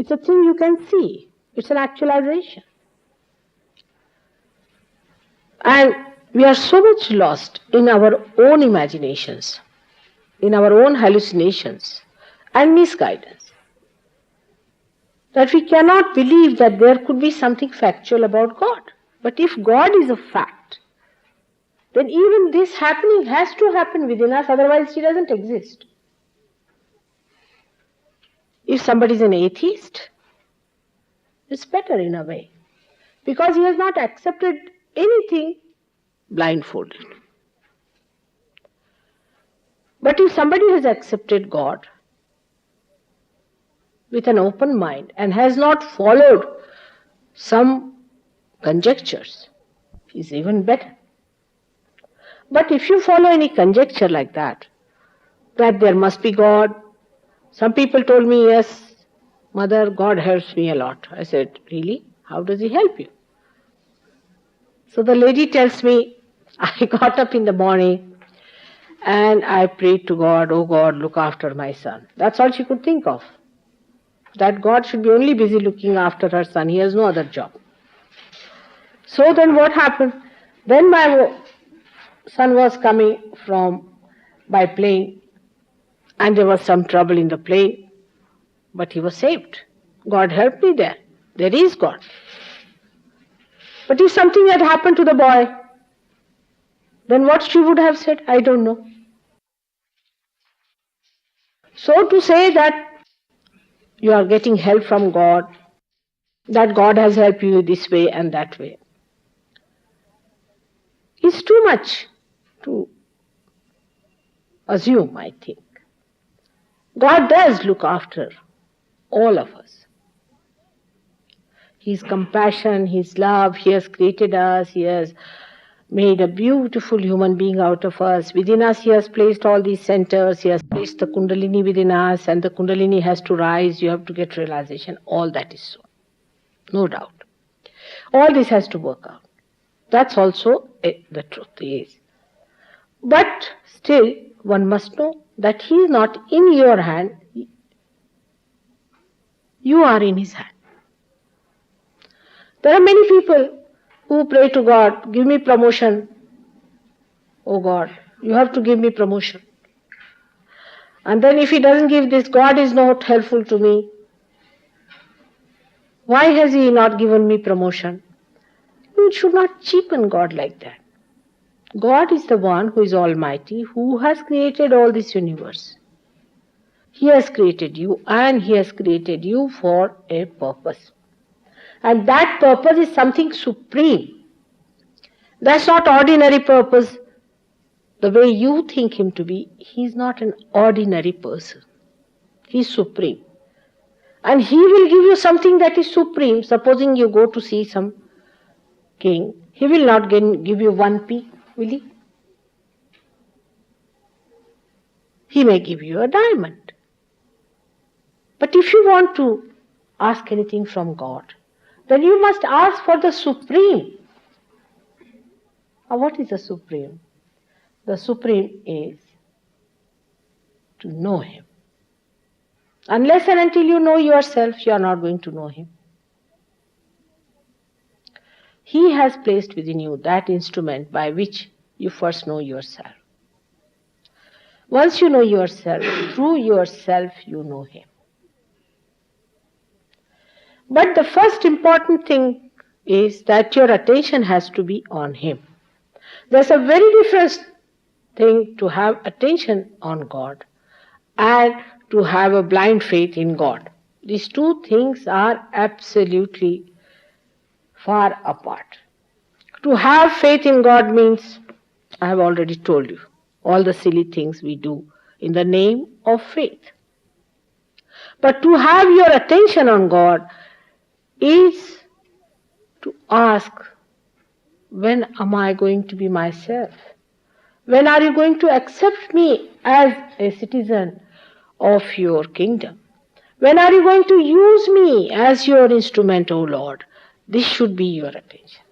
It's a thing you can see. It's an actualization. And we are so much lost in our own imaginations, in our own hallucinations and misguidance, that we cannot believe that there could be something factual about God. But if God is a fact, then even this happening has to happen within us, otherwise He doesn't exist. If somebody is an atheist, it's better in a way, because he has not accepted anything blindfolded. But if somebody has accepted God with an open mind and has not followed some conjectures, is even better. But if you follow any conjecture like that there must be God. Some people told me, yes, Mother, God helps me a lot. I said, really? How does He help you? So the lady tells me, I got up in the morning and I prayed to God, oh God, look after my son. That's all she could think of. That God should be only busy looking after her son. He has no other job. So then what happened? Then my son was coming by plane, and there was some trouble in the plane, but he was saved. God helped me there. There is God. But if something had happened to the boy, then what she would have said, I don't know. So to say that you are getting help from God, that God has helped you this way and that way, is too much to assume, I think. God does look after all of us. His compassion, His love, He has created us, He has made a beautiful human being out of us. Within us He has placed all these centers, He has placed the Kundalini within us, and the Kundalini has to rise, you have to get realization. All that is so. No doubt. All this has to work out. That's also the truth is. But still, one must know that He is not in your hand, you are in His hand. There are many people who pray to God, give me promotion. Oh God, you have to give me promotion. And then if He doesn't give this, God is not helpful to me. Why has He not given me promotion? You should not cheapen God like that. God is the one who is almighty, who has created all this universe. He has created you, and He has created you for a purpose. And that purpose is something supreme. That's not ordinary purpose. The way you think Him to be, He is not an ordinary person. He is supreme. And He will give you something that is supreme. Supposing you go to see some king, He will not give you 1p, will He? He may give you a diamond. But if you want to ask anything from God, then you must ask for the supreme. Now, what is the supreme? The supreme is to know Him. Unless and until you know yourself, you are not going to know Him. He has placed within you that instrument by which you first know yourself. Once you know yourself, through yourself you know Him. But the first important thing is that your attention has to be on Him. There's a very different thing to have attention on God and to have a blind faith in God. These two things are absolutely far apart. To have faith in God means, I have already told you, all the silly things we do in the name of faith. But to have your attention on God is to ask, when am I going to be myself? When are you going to accept me as a citizen of your kingdom? When are you going to use me as your instrument, O Lord? This should be your attention.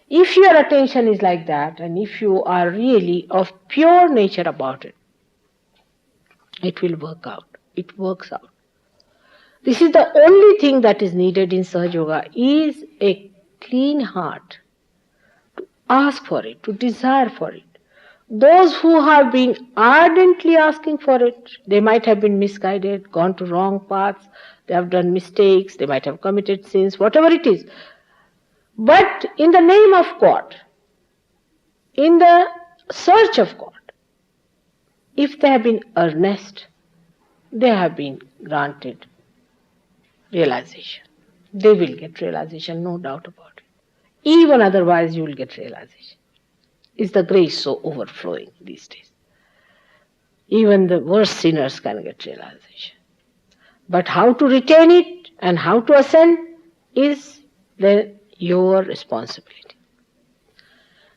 If your attention is like that, and if you are really of pure nature about it, it will work out. It works out. This is the only thing that is needed in Sahaja Yoga, is a clean heart. To ask for it, to desire for it. Those who have been ardently asking for it, they might have been misguided, gone to wrong paths, they have done mistakes, they might have committed sins, whatever it is. But in the name of God, in the search of God, if they have been earnest, they have been granted realization. They will get realization, no doubt about it. Even otherwise, you will get realization. Is the grace so overflowing these days? Even the worst sinners can get realization. But how to retain it and how to ascend is then your responsibility.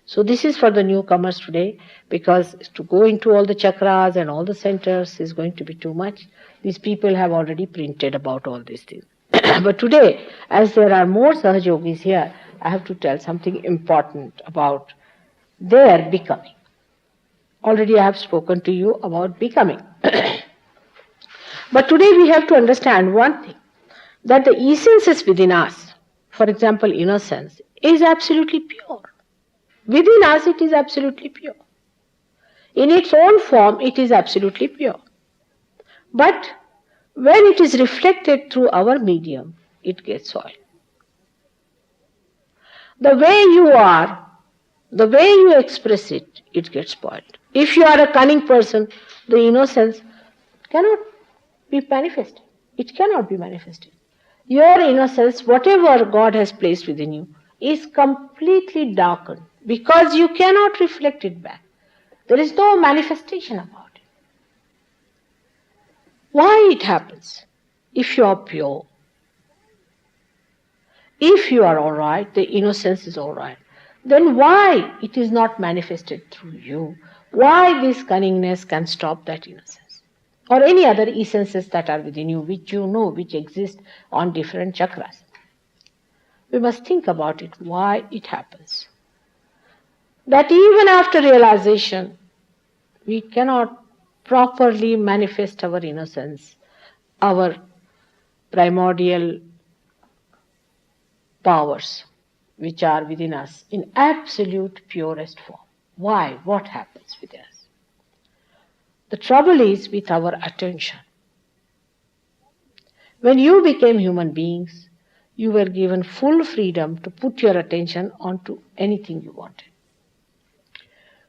So this is for the newcomers today, because to go into all the chakras and all the centers is going to be too much. These people have already printed about all these things. But today, as there are more Sahaja Yogis here, I have to tell something important about their becoming. Already I have spoken to you about becoming. But today we have to understand one thing, that the essence is within us. For example, innocence is absolutely pure. Within us it is absolutely pure. In its own form it is absolutely pure. But when it is reflected through our medium, it gets soiled. The way you are, the way you express it, it gets spoiled. If you are a cunning person, the innocence cannot be manifested. It cannot be manifested. Your innocence, whatever God has placed within you, is completely darkened because you cannot reflect it back. There is no manifestation about it. Why it happens? If you are pure, if you are all right, the innocence is all right, then why it is not manifested through you? Why this cunningness can stop that innocence? Or any other essences that are within you, which you know, which exist on different chakras. We must think about it, why it happens. That even after realization, we cannot properly manifest our innocence, our primordial powers which are within us in absolute purest form. Why? What happens with us? The trouble is with our attention. When you became human beings, you were given full freedom to put your attention onto anything you wanted.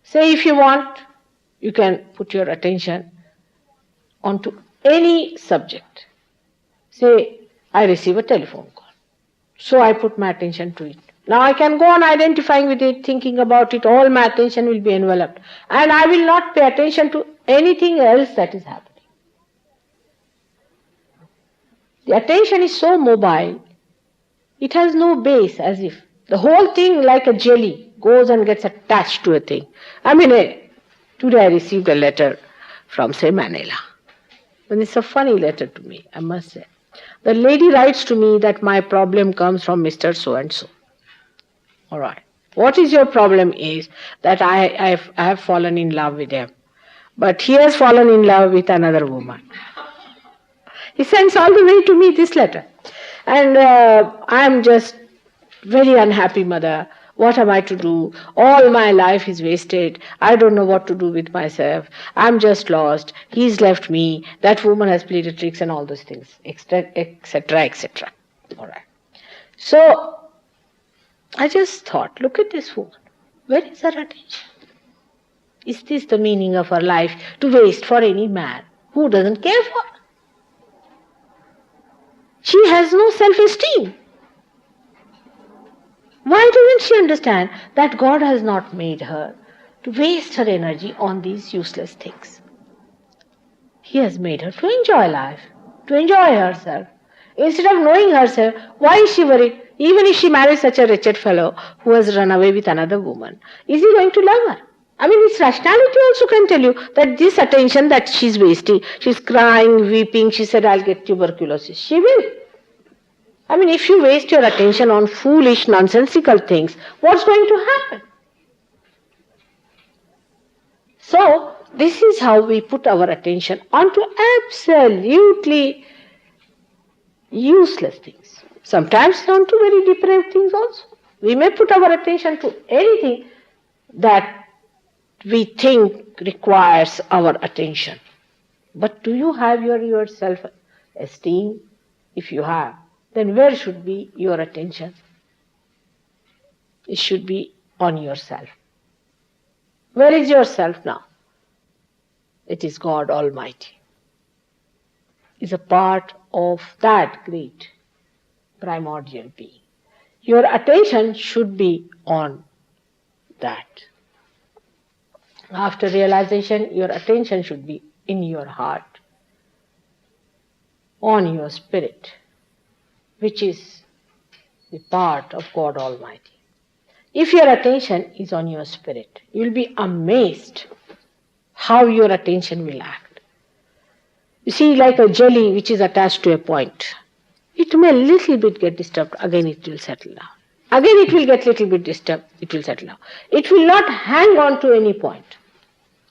Say if you want, you can put your attention onto any subject. Say, I receive a telephone call. So I put my attention to it. Now I can go on identifying with it, thinking about it, all my attention will be enveloped. And I will not pay attention to anything else that is happening. The attention is so mobile, it has no base, as if the whole thing like a jelly goes and gets attached to a thing. Today I received a letter from, say, Manila. And it's a funny letter to me, I must say. The lady writes to me that my problem comes from Mr. So-and-so. All right. What is your problem is that I have fallen in love with him. But he has fallen in love with another woman. He sends all the way to me this letter. And I am just very unhappy, mother. What am I to do? All my life is wasted. I don't know what to do with myself. I'm just lost. He's left me. That woman has played tricks and all those things, etc., etc. All right. So I just thought, look at this woman. Where is her attention? Is this the meaning of her life, to waste for any man who doesn't care for her? She has no self-esteem. Why doesn't she understand that God has not made her to waste her energy on these useless things? He has made her to enjoy life, to enjoy herself. Instead of knowing herself, why is she worried? Even if she marries such a wretched fellow who has run away with another woman, is he going to love her? Its rationality also can tell you that this attention that she's wasting, she's crying, weeping, she said, I'll get tuberculosis. She will. If you waste your attention on foolish, nonsensical things, what's going to happen? So, this is how we put our attention onto absolutely useless things. Sometimes on to very depraved things also. We may put our attention to anything that we think requires our attention. But do you have your self-esteem? If you have, then where should be your attention? It should be on yourself. Where is yourself now? It is God Almighty. Is a part of that great primordial being. Your attention should be on that. After realization, your attention should be in your heart, on your spirit, which is the part of God Almighty. If your attention is on your spirit, you will be amazed how your attention will act. You see, like a jelly which is attached to a point, it may little bit get disturbed, again it will settle down. Again it will get little bit disturbed, it will settle down. It will not hang on to any point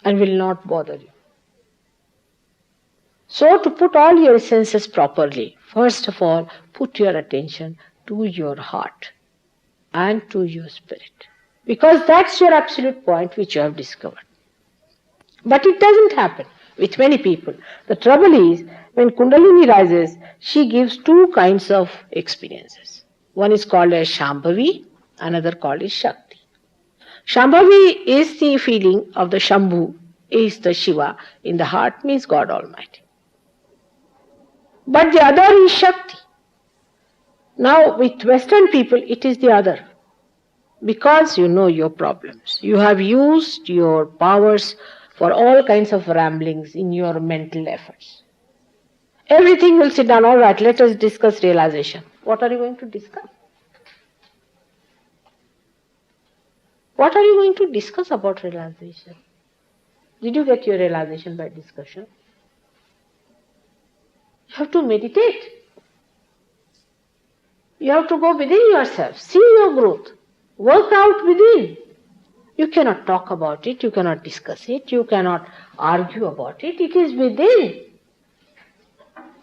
and will not bother you. So to put all your senses properly, first of all, put your attention to your heart and to your spirit. Because that's your absolute point which you have discovered. But it doesn't happen with many people. The trouble is, when Kundalini rises, she gives two kinds of experiences. One is called as Shambhavi, another called as Shakti. Shambhavi is the feeling of the Shambhu, is the Shiva in the heart, means God Almighty. But the other is Shakti. Now with Western people it is the other. Because you know your problems. You have used your powers for all kinds of ramblings in your mental efforts. Everything will sit down, all right, let us discuss realization. What are you going to discuss? What are you going to discuss about realization? Did you get your realization by discussion? You have to meditate. You have to go within yourself, see your growth, work out within. You cannot talk about it, you cannot discuss it, you cannot argue about it, it is within.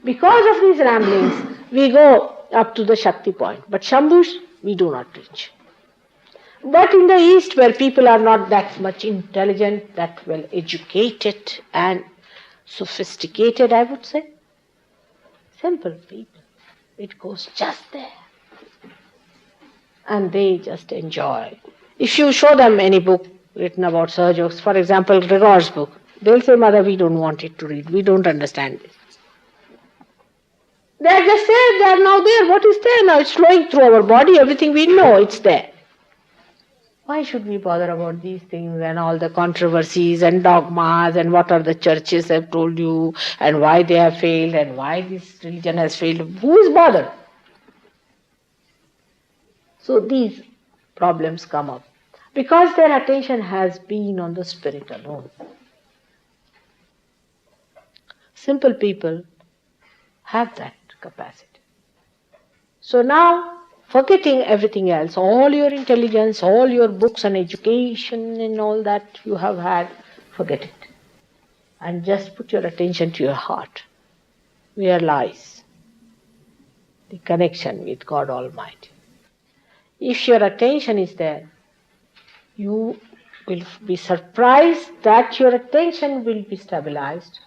Because of these ramblings, we go up to the Shakti point, but Shambhus we do not reach. But in the East, where people are not that much intelligent, that well educated and sophisticated, I would say, simple people, it goes just there. And they just enjoy. If you show them any book written about Sahaja, for example, Gregor's book, they'll say, Mother, we don't want it to read, we don't understand it. They are just there, they are now there. What is there now? It's flowing through our body, everything we know, it's there. Why should we bother about these things and all the controversies and dogmas and what are the churches have told you and why they have failed and why this religion has failed? Who is bothered? So these problems come up because their attention has been on the spirit alone. Simple people have that capacity. So now, forgetting everything else, all your intelligence, all your books and education and all that you have had, forget it. And just put your attention to your heart, where lies the connection with God Almighty. If your attention is there, you will be surprised that your attention will be stabilized.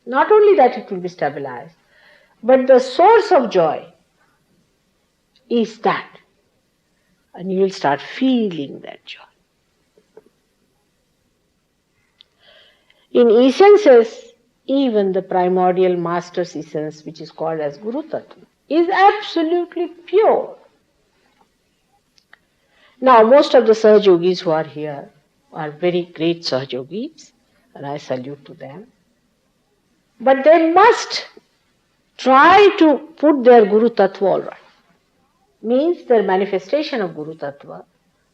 Not only that it will be stabilized, but the source of joy is that. And you will start feeling that joy. In essences, even the primordial master's essence, which is called as Guru Tattva, is absolutely pure. Now, most of the Sahaja Yogis who are here are very great Sahaja Yogis, and I salute to them. But they must try to put their Guru Tattva all right. Means their manifestation of Guru Tattva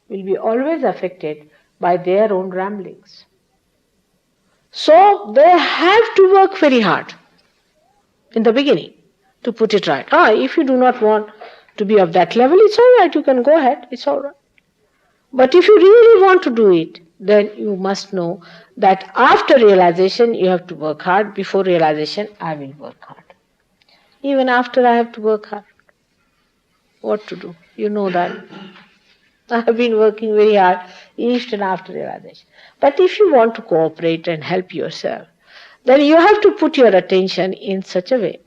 will be always affected by their own ramblings. So they have to work very hard in the beginning to put it right. If you do not want to be of that level, it's all right, you can go ahead, it's all right. But if you really want to do it, then you must know that after realization you have to work hard. Before realization, I will work hard. Even after I have to work hard. What to do? You know that. I have been working very hard, even after realization. But if you want to cooperate and help yourself, then you have to put your attention in such a way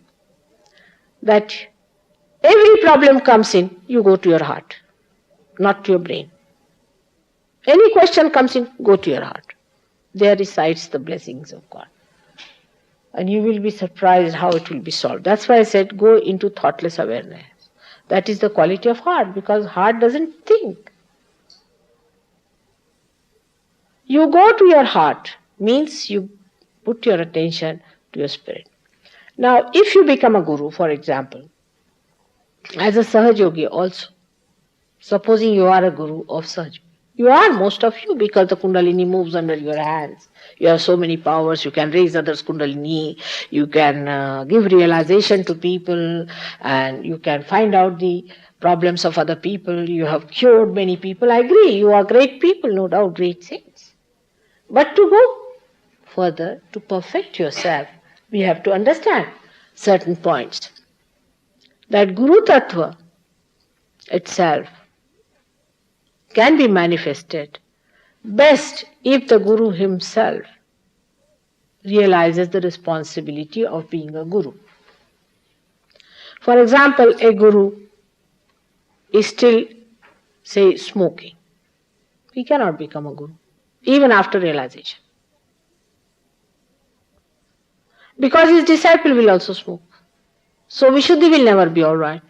that every problem comes in, you go to your heart, not to your brain. Any question comes in, go to your heart. There resides the blessings of God. And you will be surprised how it will be solved. That's why I said go into thoughtless awareness. That is the quality of heart, because heart doesn't think. You go to your heart means you put your attention to your spirit. Now, if you become a guru, for example, as a Sahaja yogi also, supposing you are a guru of Sahaja, you are, most of you, because the Kundalini moves under your hands. You have so many powers, you can raise others' Kundalini, you can give realization to people, and you can find out the problems of other people. You have cured many people. I agree, you are great people, no doubt, great saints. But to go further, to perfect yourself, we have to understand certain points. That Guru Tattva itself can be manifested best if the Guru himself realizes the responsibility of being a Guru. For example, a Guru is still, say, smoking. He cannot become a Guru, even after realization. Because his disciple will also smoke. So Vishuddhi will never be alright.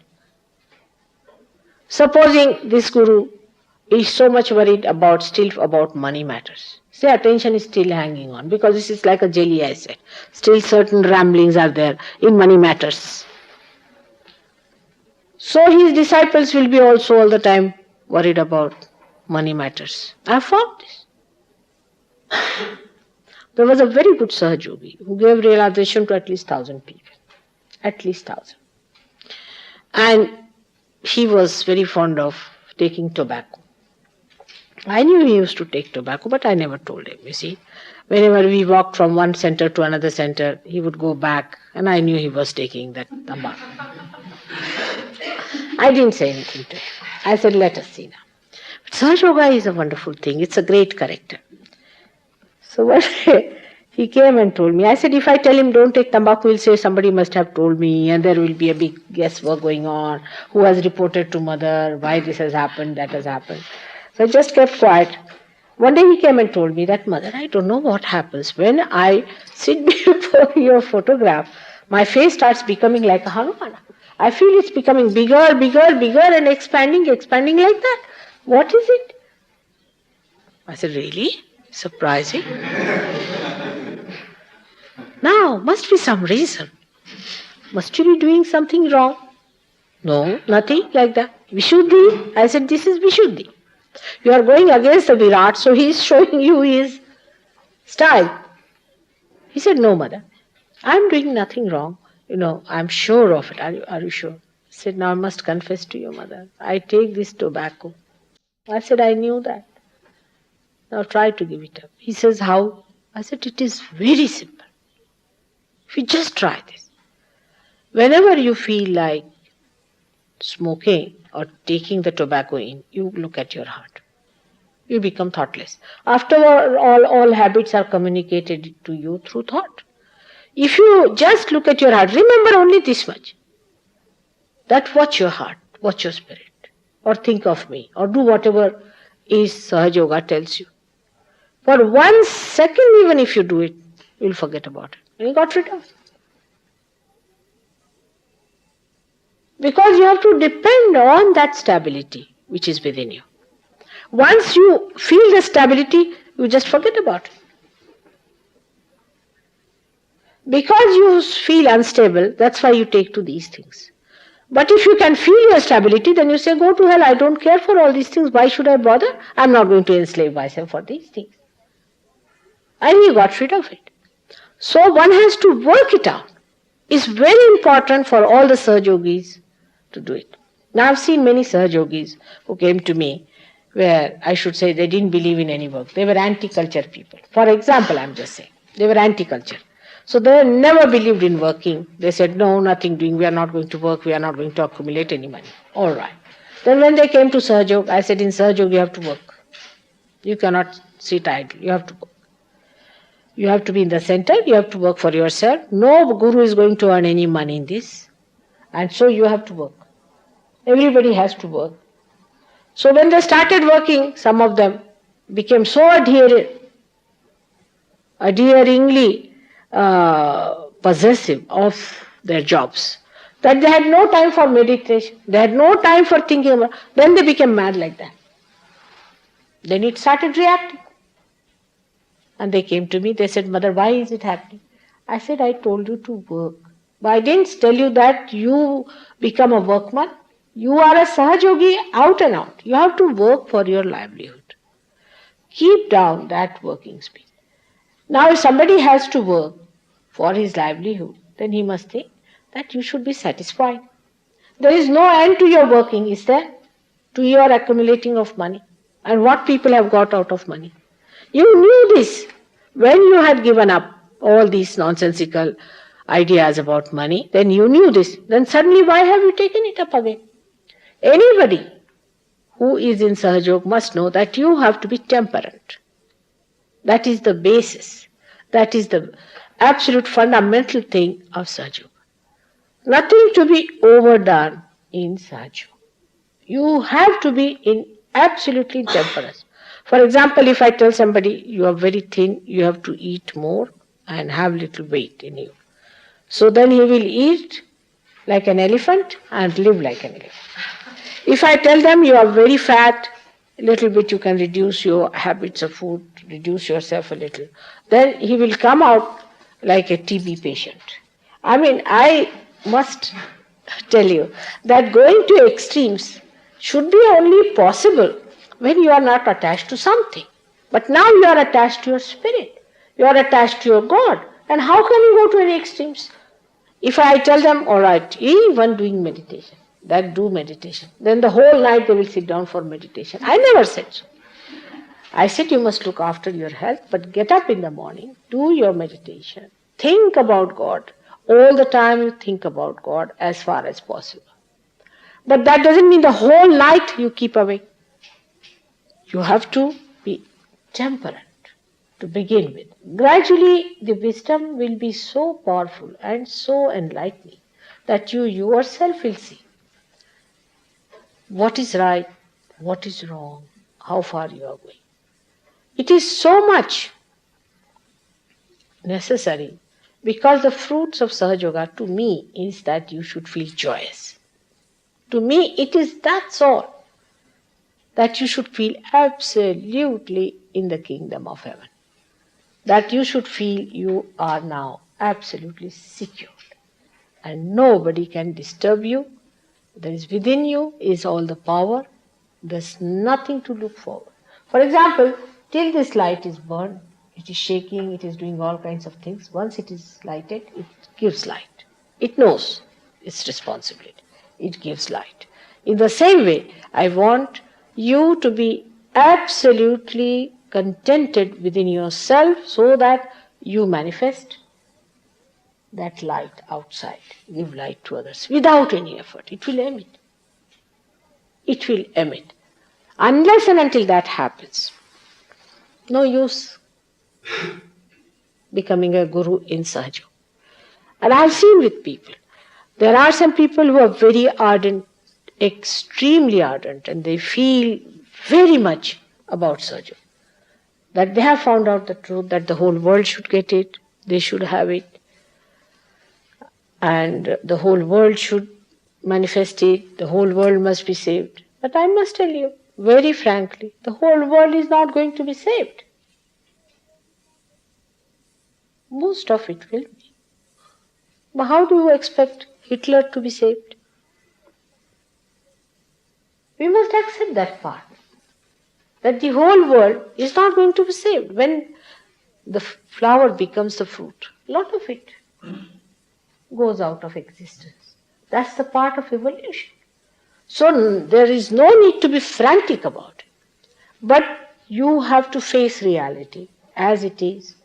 Supposing this Guru is so much worried about money matters. Say attention is still hanging on, because this is like a jelly, I said. Still certain ramblings are there in money matters. So his disciples will be also all the time worried about money matters. I have found this. There was a very good Sahaja yogi who gave realization to at least 1,000 people. At least 1,000. And he was very fond of taking tobacco. I knew he used to take tobacco, but I never told him, you see. Whenever we walked from one center to another center, he would go back, and I knew he was taking that tobacco. I didn't say anything to him. I said, let us see now. But Sahaja Yoga is a wonderful thing. It's a great character. So one day, he came and told me. I said, if I tell him don't take tobacco, he'll say somebody must have told me, and there will be a big guesswork going on. Who has reported to mother? Why this has happened, that has happened. So I just kept quiet. One day he came and told me that, Mother, I don't know what happens. When I sit before your photograph, my face starts becoming like a Hanuman. I feel it's becoming bigger, bigger, bigger, and expanding like that. What is it? I said, really? Surprising. Now, must be some reason. Must you be doing something wrong? No, nothing like that. Vishuddhi. I said, this is Vishuddhi. You are going against the Virat, so he is showing you his style. He said, no, Mother, I am doing nothing wrong. I am sure of it. Are you sure? I said, now I must confess to you, Mother. I take this tobacco. I said, I knew that. Now try to give it up. He says, how? I said, it is very simple. If you just try this. Whenever you feel like smoking or taking the tobacco in, you look at your heart. You become thoughtless. After all habits are communicated to you through thought. If you just look at your heart, remember only this much. That watch your heart, watch your spirit, or think of me, or do whatever is Sahaja Yoga tells you. For 1 second, even if you do it, you'll forget about it. And you got rid of it. Because you have to depend on that stability which is within you. Once you feel the stability, you just forget about it. Because you feel unstable, that's why you take to these things. But if you can feel your stability, then you say, go to hell, I don't care for all these things, why should I bother? I'm not going to enslave myself for these things. And he got rid of it. So one has to work it out. It's very important for all the Sahaja Yogis to do it. Now I've seen many Sahaja Yogis who came to me where I should say they didn't believe in any work. They were anti-culture people. For example, I'm just saying, they were anti-culture. So they never believed in working. They said, no, nothing doing, we are not going to work, we are not going to accumulate any money. All right. Then when they came to Sahaja, I said, in Sahaja you have to work. You cannot sit idle, you have to work. You have to be in the center, you have to work for yourself. No guru is going to earn any money in this. And so you have to work. Everybody has to work. So when they started working, some of them became so adheringly possessive of their jobs that they had no time for meditation. They had no time for thinking about. Then they became mad like that. Then it started reacting. And they came to me, they said, Mother, why is it happening? I said, I told you to work. But I didn't tell you that you become a workman. You are a Sahajogi out and out. You have to work for your livelihood. Keep down that working speed. Now if somebody has to work for his livelihood, then he must think that you should be satisfied. There is no end to your working, is there? To your accumulating of money. And what people have got out of money. You knew this when you had given up all these nonsensical ideas about money. Then you knew this. Then suddenly why have you taken it up again? Anybody who is in Sahajog must know that you have to be temperate. That is the basis. That is the absolute fundamental thing of Sahajog. Nothing to be overdone in Sahajog. You have to be in absolutely temperance. For example, if I tell somebody you are very thin, you have to eat more and have little weight in you. So then he will eat like an elephant and live like an elephant. If I tell them you are very fat, a little bit you can reduce your habits of food, reduce yourself a little, then he will come out like a TB patient. I mean, I must tell you that going to extremes should be only possible when you are not attached to something. But now you are attached to your spirit. You are attached to your God. And how can you go to any extremes? If I tell them, all right, even doing meditation, that do meditation, then the whole night they will sit down for meditation. I never said so. I said you must look after your health, but get up in the morning, do your meditation, think about God. All the time you think about God as far as possible. But that doesn't mean the whole night you keep awake. You have to be temperate to begin with. Gradually the wisdom will be so powerful and so enlightening that you yourself will see what is right, what is wrong, how far you are going. It is so much necessary because the fruits of Sahaja Yoga to me is that you should feel joyous. To me it is that's all. That you should feel absolutely in the kingdom of heaven. That you should feel you are now absolutely secured. And nobody can disturb you. There is within you is all the power. There's nothing to look forward. For example, till this light is burned, it is shaking, it is doing all kinds of things. Once it is lighted, it gives light. It knows its responsibility. It gives light. In the same way, I want you to be absolutely contented within yourself so that you manifest that light outside. Give light to others without any effort. It will emit. It will emit. Unless and until that happens, no use becoming a guru in Sahaja. And I've seen with people, there are some people who are very ardent, extremely ardent, and they feel very much about Sahaja. That they have found out the truth, that the whole world should get it, they should have it, and the whole world should manifest it, the whole world must be saved. But I must tell you, very frankly, the whole world is not going to be saved. Most of it will be. But how do you expect Hitler to be saved? We must accept that part. That the whole world is not going to be saved. When the flower becomes the fruit, a lot of it goes out of existence. That's the part of evolution. So there is no need to be frantic about it. But you have to face reality as it is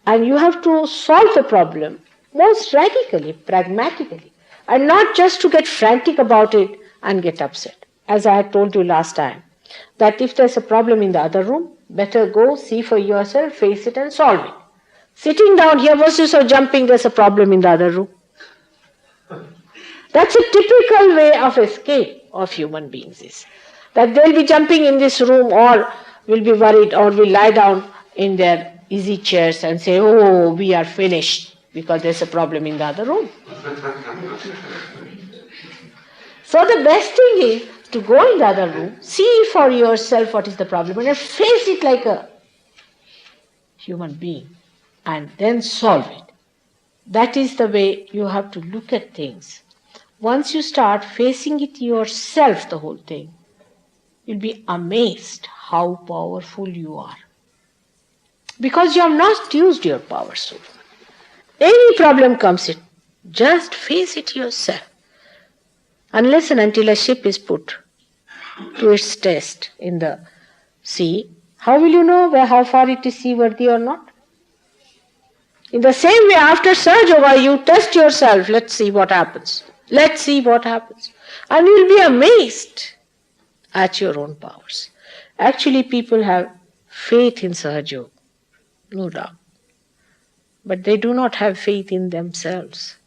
And you have to solve the problem most radically, pragmatically, and not just to get frantic about it and get upset. As I had told you last time, that if there's a problem in the other room, better go see for yourself, face it and solve it. Sitting down here, what's the use of jumping, there's a problem in the other room? That's a typical way of escape of human beings is that they'll be jumping in this room or will be worried or will lie down in their easy chairs and say, oh, we are finished because there's a problem in the other room. So the best thing is to go in the other room, see for yourself what is the problem and face it like a human being and then solve it. That is the way you have to look at things. Once you start facing it yourself, the whole thing, you'll be amazed how powerful you are. Because you have not used your power so far. Any problem comes in, just face it yourself. Unless and until a ship is put to its test in the sea, how will you know how far it is seaworthy or not? In the same way, after Sahaja Yoga, you test yourself. Let's see what happens. Let's see what happens. And you'll be amazed at your own powers. Actually, people have faith in Sahaja Yoga, no doubt. But they do not have faith in themselves.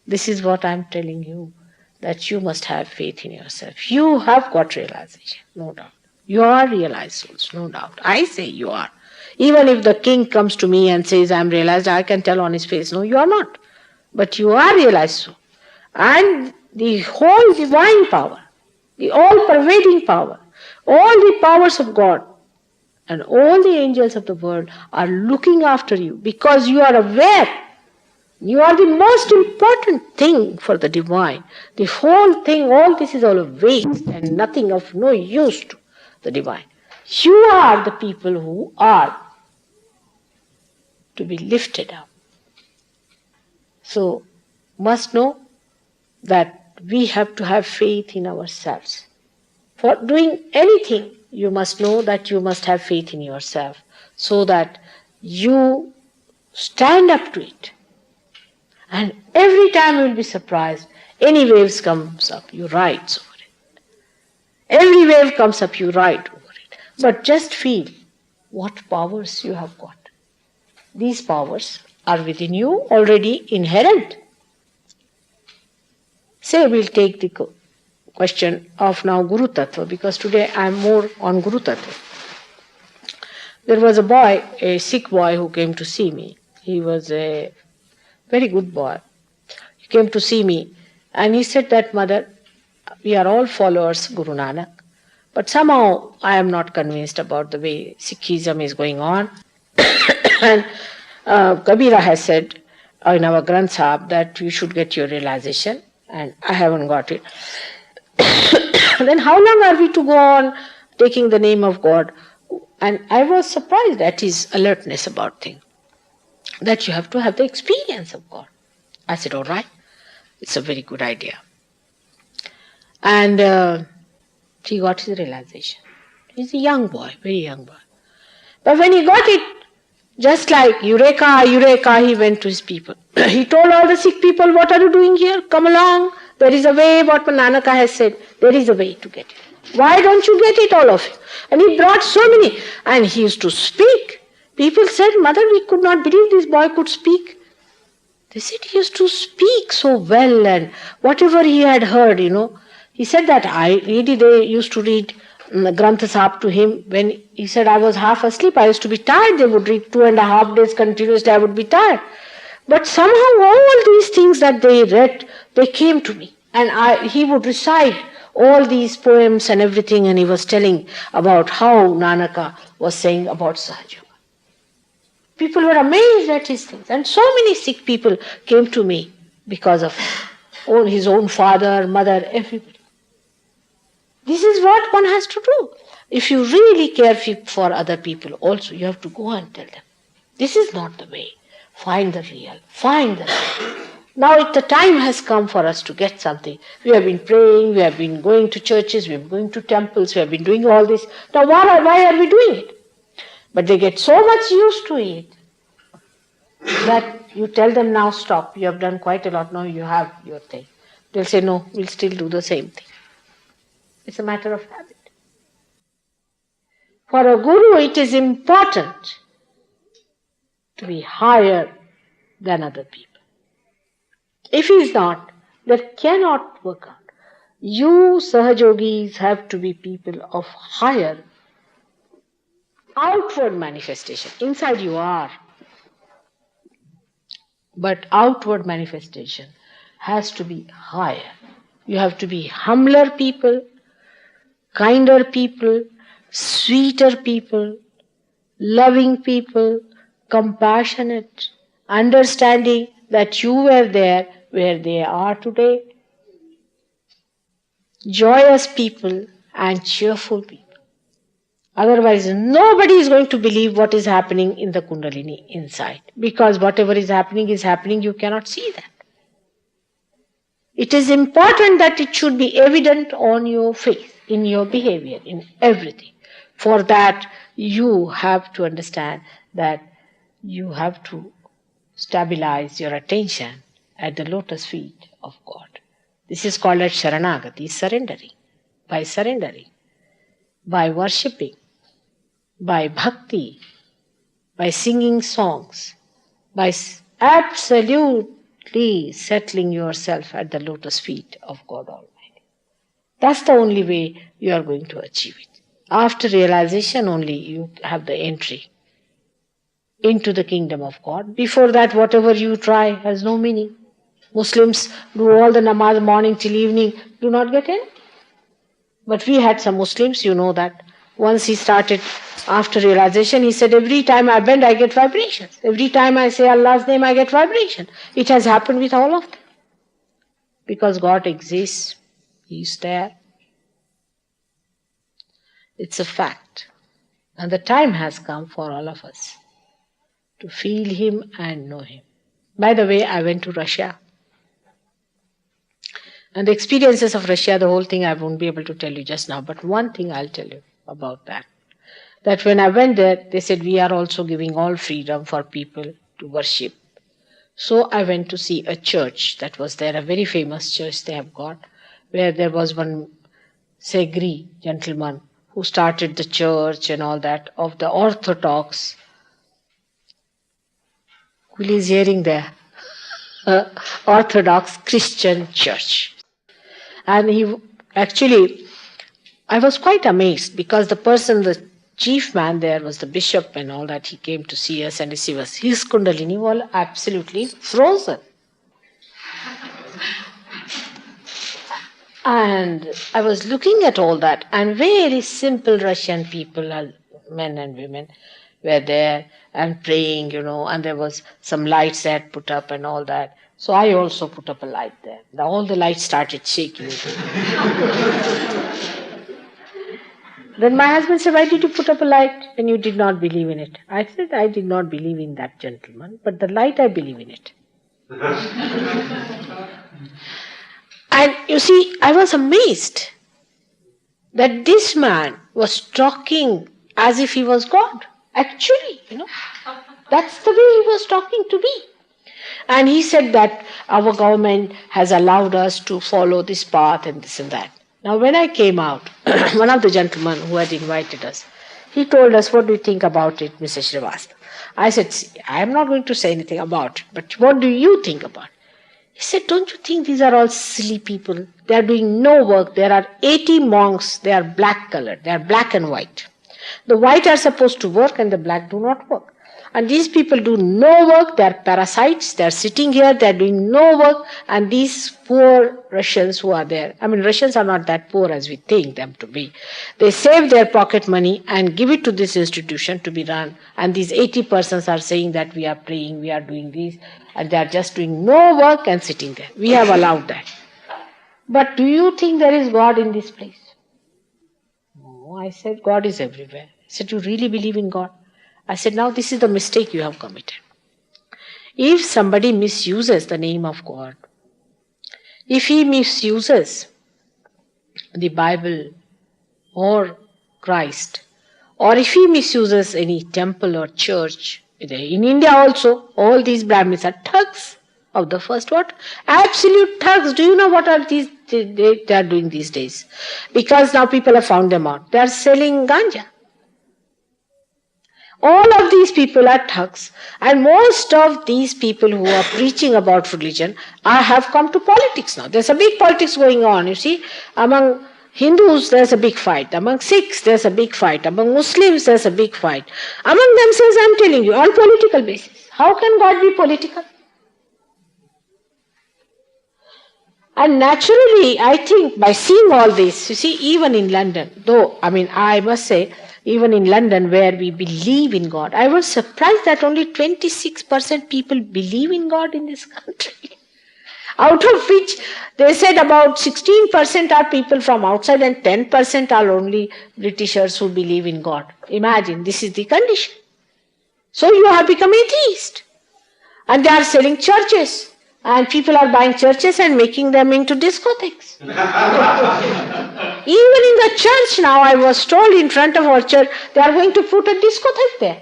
This is what I'm telling you, that you must have faith in yourself. You have got realization, no doubt. You are realized souls, no doubt. I say you are. Even if the king comes to me and says, I'm realized, I can tell on his face, no, you are not. But you are realized soul. And the whole divine power, the all-pervading power, all the powers of God, and all the angels of the world are looking after you because you are aware. You are the most important thing for the divine. The whole thing, all this is all a waste and nothing of no use to the divine. You are the people who are to be lifted up. So, must know that we have to have faith in ourselves. For doing anything, you must know that you must have faith in yourself so that you stand up to it. And every time you will be surprised, any waves comes up, you ride over it. Every wave comes up, you ride over it. But just feel what powers you have got. These powers are within you already inherent. Say we'll take the question of now Guru Tattva, because today I am more on Guru Tattva. There was a boy, a Sikh boy who came to see me. He was a very good boy. He came to see me and he said that, Mother, we are all followers Guru Nanak, but somehow I am not convinced about the way Sikhism is going on. And Kabira has said in our Granth Sahib that you should get your realization, and I haven't got it. Then how long are we to go on taking the name of God? And I was surprised at his alertness about things, that you have to have the experience of God. I said, all right, it's a very good idea. And he got his realization. He's a young boy, very young boy. But when he got it, just like Eureka, Eureka, he went to his people. He told all the Sikh people, what are you doing here? Come along. There is a way, what Nanaka has said. There is a way to get it. Why don't you get it, all of you? And he brought so many. And he used to speak. People said, Mother, we could not believe this boy could speak. They said he used to speak so well, and whatever he had heard, He said that they used to read Granth Sahib to him. When he said I was half asleep, I used to be tired. They would read 2.5 days continuously, I would be tired. But somehow all these things that they read, they came to me. And he would recite all these poems and everything, and he was telling about how Nanaka was saying about Sahaja. People were amazed at his things. And so many Sikh people came to me because of his own father, mother, everybody. This is what one has to do. If you really care for other people also, you have to go and tell them, this is not the way. Find the real. Find the real. Now the time has come for us to get something. We have been praying, we have been going to churches, we have been going to temples, we have been doing all this. Now why are we doing it? But they get so much used to it that you tell them now stop, you have done quite a lot, now you have your thing. They'll say no, we'll still do the same thing. It's a matter of habit. For a guru it is important to be higher than other people. If he is not, that cannot work out. You Sahajogis have to be people of higher outward manifestation. Inside you are. But outward manifestation has to be higher. You have to be humbler people, kinder people, sweeter people, loving people, compassionate, understanding that you were there where they are today, joyous people and cheerful people. Otherwise, nobody is going to believe what is happening in the Kundalini inside. Because whatever is happening, you cannot see that. It is important that it should be evident on your face, in your behavior, in everything. For that, you have to understand that you have to stabilize your attention at the lotus feet of God. This is called as Sharanagati, surrendering. By worshipping, by bhakti, by singing songs, by absolutely settling yourself at the lotus feet of God Almighty. That's the only way you are going to achieve it. After realization only you have the entry into the kingdom of God. Before that, whatever you try has no meaning. Muslims do all the namaz morning till evening, do not get in. But we had some Muslims, you know that. Once he started, after realization, he said, every time I bend, I get vibrations. Every time I say Allah's name, I get vibration. It has happened with all of them. Because God exists. He is there. It's a fact. And the time has come for all of us to feel Him and know Him. By the way, I went to Russia. And the experiences of Russia, the whole thing I won't be able to tell you just now. But one thing I'll tell you about that. That when I went there, they said, we are also giving all freedom for people to worship. So I went to see a church that was there, a very famous church they have got, where there was one Segri gentleman who started the church and all that of the Orthodox. Who is hearing there? Orthodox Christian church. And I was quite amazed because the chief man there was the bishop and all that. He came to see us and receive us. His Kundalini was absolutely frozen. And I was looking at all that, and very simple Russian people, men and women, were there and praying, and there was some lights they had put up and all that. So I also put up a light there. All the lights started shaking. Then my husband said, why did you put up a light when you did not believe in it? I said, I did not believe in that gentleman, but the light, I believe in it. And you see, I was amazed that this man was talking as if he was God. Actually, that's the way he was talking to me. And he said that our government has allowed us to follow this path and this and that. Now when I came out, one of the gentlemen who had invited us, he told us, what do you think about it, Mr. Srivastava? I said, I am not going to say anything about it, but what do you think about it? He said, don't you think these are all silly people? They are doing no work. There are 80 monks, they are black colored, they are black and white. The white are supposed to work and the black do not work. And these people do no work, they are parasites, they are sitting here, they are doing no work, and these poor Russians who are there, Russians are not that poor as we think them to be. They save their pocket money and give it to this institution to be run, and these 80 persons are saying that we are praying, we are doing this, and they are just doing no work and sitting there. We have allowed that. But do you think there is God in this place? No, I said, God is everywhere. I said, you really believe in God? I said, now this is the mistake you have committed. If somebody misuses the name of God, if he misuses the Bible or Christ, or if he misuses any temple or church, In India also, all these Brahmins are thugs of the first what? Absolute thugs. Do you know what are these they are doing these days? Because now people have found them out. They are selling ganja. All of these people are thugs, and most of these people who are preaching about religion have come to politics now. There's a big politics going on, you see. Among Hindus, there's a big fight. Among Sikhs, there's a big fight. Among Muslims, there's a big fight. Among themselves, I'm telling you, on political basis. How can God be political? And naturally, I think by seeing all this, you see, even in London, though, I must say, even in London where we believe in God, I was surprised that only 26% people believe in God in this country. Out of which they said about 16% are people from outside and 10% are only Britishers who believe in God. Imagine, this is the condition. So you have become atheist. And they are selling churches. And people are buying churches and making them into discotheques. Even in the church now, I was told in front of our church, they are going to put a discotheque there.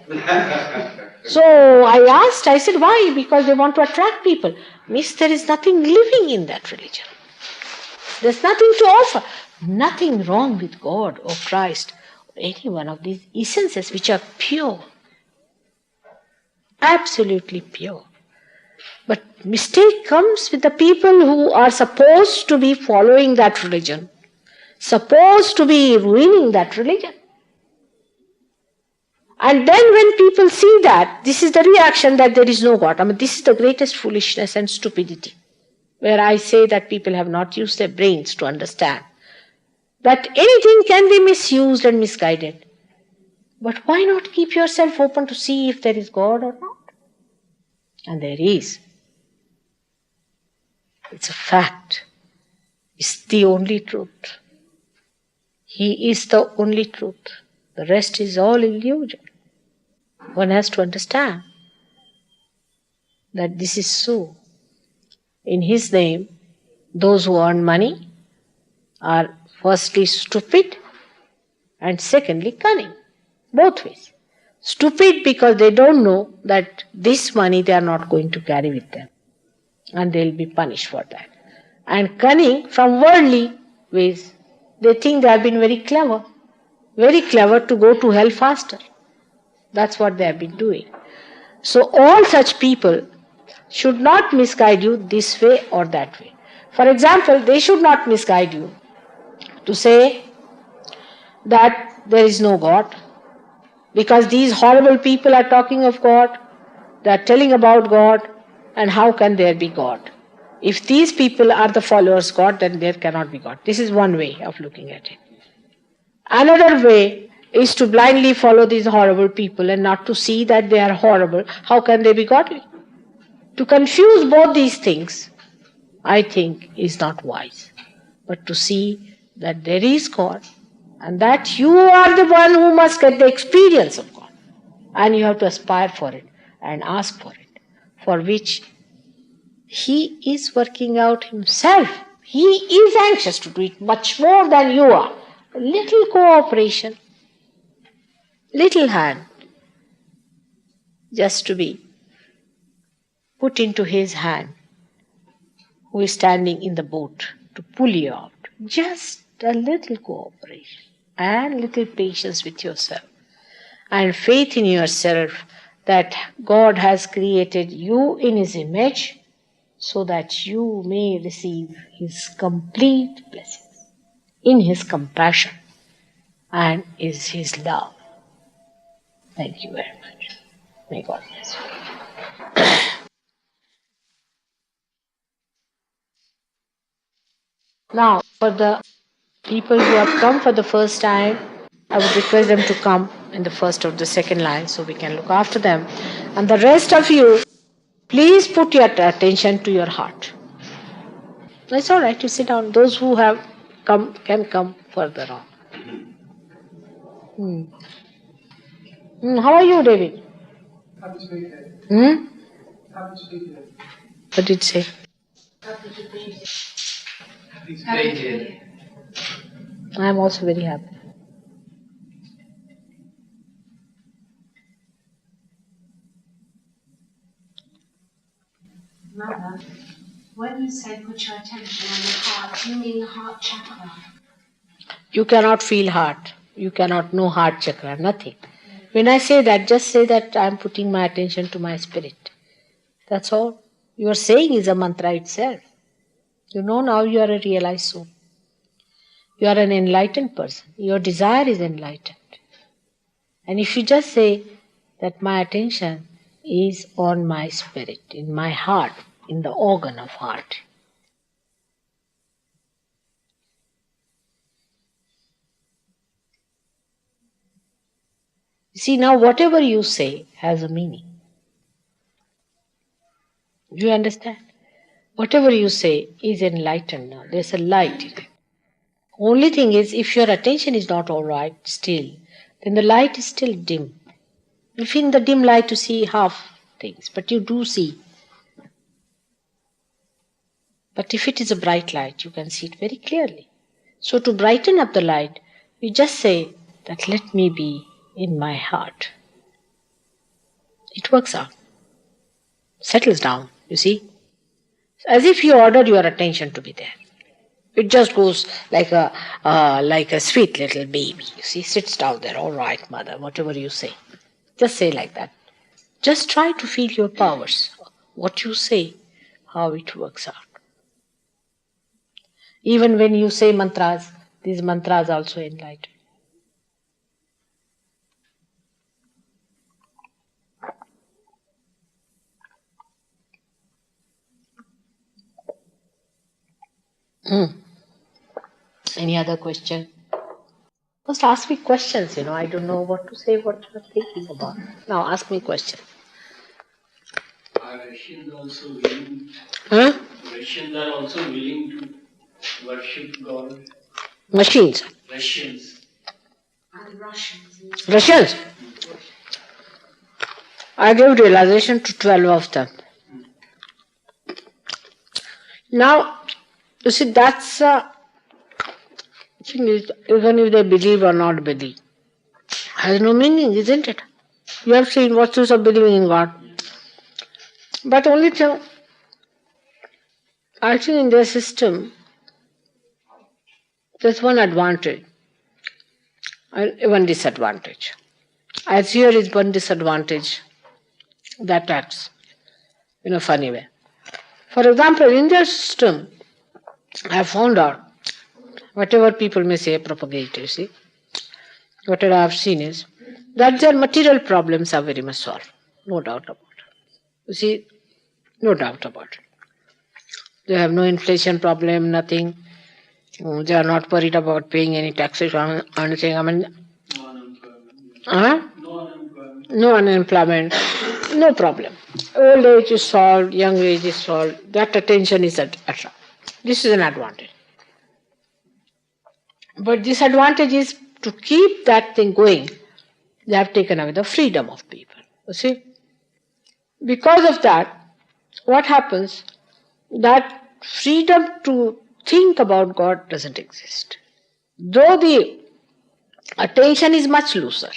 So I said, why? Because they want to attract people. Miss, there is nothing living in that religion. There's nothing to offer. Nothing wrong with God or Christ or any one of these essences which are pure. Absolutely pure. But mistake comes with the people who are supposed to be following that religion, supposed to be ruining that religion. And then when people see that, this is the reaction that there is no God. This is the greatest foolishness and stupidity, where I say that people have not used their brains to understand that anything can be misused and misguided. But why not keep yourself open to see if there is God or not? And there is. It's a fact. It's the only truth. He is the only truth. The rest is all illusion. One has to understand that this is so. In His name, those who earn money are firstly stupid and secondly cunning. Both ways. Stupid because they don't know that this money they are not going to carry with them. And they will be punished for that. And cunning from worldly ways. They think they have been very clever to go to hell faster. That's what they have been doing. So all such people should not misguide you this way or that way. For example, they should not misguide you to say that there is no God, because these horrible people are talking of God, they are telling about God, and how can there be God? If these people are the followers of God, then there cannot be God. This is one way of looking at it. Another way is to blindly follow these horrible people and not to see that they are horrible. How can they be godly? To confuse both these things, I think, is not wise. But to see that there is God and that you are the one who must get the experience of God. And you have to aspire for it and ask for it, for which He is working out Himself. He is anxious to do it much more than you are. A little cooperation, little hand, just to be put into His hand, who is standing in the boat to pull you out. Just a little cooperation and little patience with yourself and faith in yourself that God has created you in His image so that you may receive His complete blessings in His compassion and is His love. Thank you very much. May God bless you. Now, for the people who have come for the first time, I would request them to come in the first or the second line so we can look after them. And the rest of you, please put your attention to your heart. It's all right, you sit down. Those who have come can come further on. How are you, David? Happy to be here. Happy to be here. What did it say? Happy to be here. Happy to be here. I am also very happy. When you say put your attention on the heart, do you mean the heart chakra? You cannot feel heart. You cannot know heart chakra, nothing. When I say that, just say that I am putting my attention to my spirit. That's all. Your saying is a mantra itself. You know now you are a realized soul. You are an enlightened person. Your desire is enlightened. And if you just say that my attention is on my spirit, in my heart, in the organ of heart. See, now whatever you say has a meaning. Do you understand? Whatever you say is enlightened now. There's a light in it. Only thing is, if your attention is not all right still, then the light is still dim. You feel in the dim light to see half things, but you do see. But if it is a bright light, you can see it very clearly. So to brighten up the light, you just say that let me be in my heart. It works out. Settles down, you see. As if you ordered your attention to be there. It just goes like a sweet little baby, you see, sits down there. All right, mother, whatever you say. Just say like that. Just try to feel your powers. What you say, how it works out. Even when you say mantras, these mantras also enlighten. Any other question? Just ask me questions, I don't know what to say, what you're thinking about. Now ask me questions. Are Russians also willing? Huh? Russians are also willing to worship God. Machines. Russians. Are the Russians? Russians. I gave realization to 12 of them. Now, you see, that's thing is, even if they believe or not believe, has no meaning, isn't it? You have seen what's the use of believing in God. But only thing, I think in their system, there's one advantage and one disadvantage. As here is one disadvantage that acts in a funny way. For example, in their system, I have found out, whatever people may say, propagate, you see, whatever I have seen is, that their material problems are very much solved. No doubt about it. You see, no doubt about it. They have no inflation problem, nothing. They are not worried about paying any taxes or anything. I mean, no unemployment, no problem. Old age is solved, young age is solved. That attention is attracted. This is an advantage. But disadvantage is to keep that thing going, they have taken away the freedom of people. You see? Because of that, what happens? That freedom to think about God doesn't exist. Though the attention is much looser,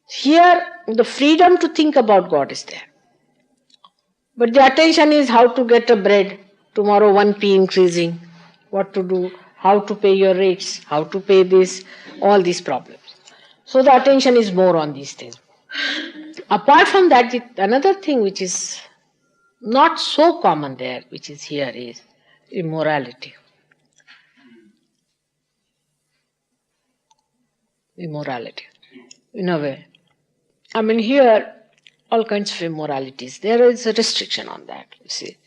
here the freedom to think about God is there. But the attention is how to get a bread, tomorrow 1p increasing, what to do, how to pay your rates, how to pay this, all these problems. So the attention is more on these things. Apart from that, another thing which is not so common there, which is here, is immorality. Immorality, in a way. I mean, here, all kinds of immoralities. There is a restriction on that, you see.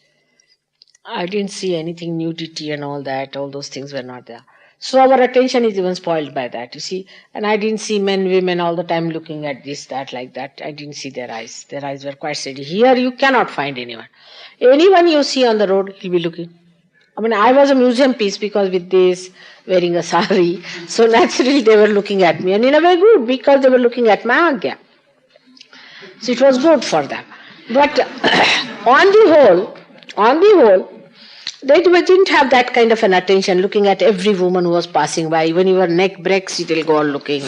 I didn't see anything, nudity and all that, all those things were not there. So our attention is even spoiled by that, you see. And I didn't see men, women all the time looking at this, that, like that. I didn't see their eyes. Their eyes were quite steady. Here you cannot find anyone. Anyone you see on the road, he'll be looking. I mean, I was a museum piece because with this, wearing a sari, so naturally they were looking at me. And in a way good, because they were looking at my agya. So it was good for them. But on the whole, they didn't have that kind of an attention looking at every woman who was passing by. Even your neck breaks, it will go on looking.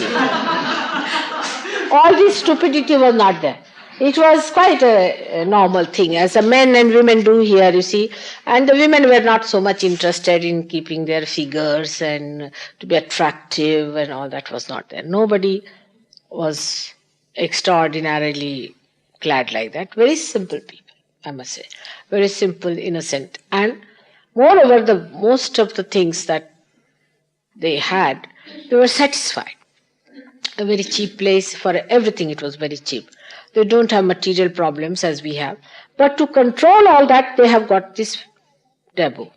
All this stupidity was not there. It was quite a normal thing, as the men and women do here, you see. And the women were not so much interested in keeping their figures and to be attractive, and all that was not there. Nobody was extraordinarily clad like that. Very simple people, I must say. Very simple, innocent. And moreover, the most of the things that they had, they were satisfied. A very cheap place for everything, it was very cheap. They don't have material problems as we have. But to control all that, they have got this taboo.